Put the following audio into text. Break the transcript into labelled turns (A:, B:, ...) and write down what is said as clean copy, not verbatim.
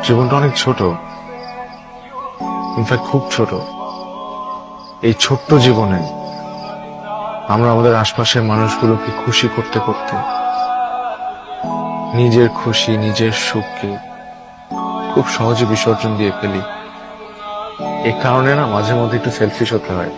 A: জীবনটা অনেক ছোট, ইনফ্যাক্ট খুব ছোট। এই ছোট্ট জীবনে আমরা আমাদের আশপাশের মানুষগুলোকে খুশি করতে করতে নিজের খুশি নিজের সুখকে খুব সহজে বিসর্জন দিয়ে ফেলি। এই কারণে না মাঝে মধ্যে একটু সেলফিশ হতে হয়।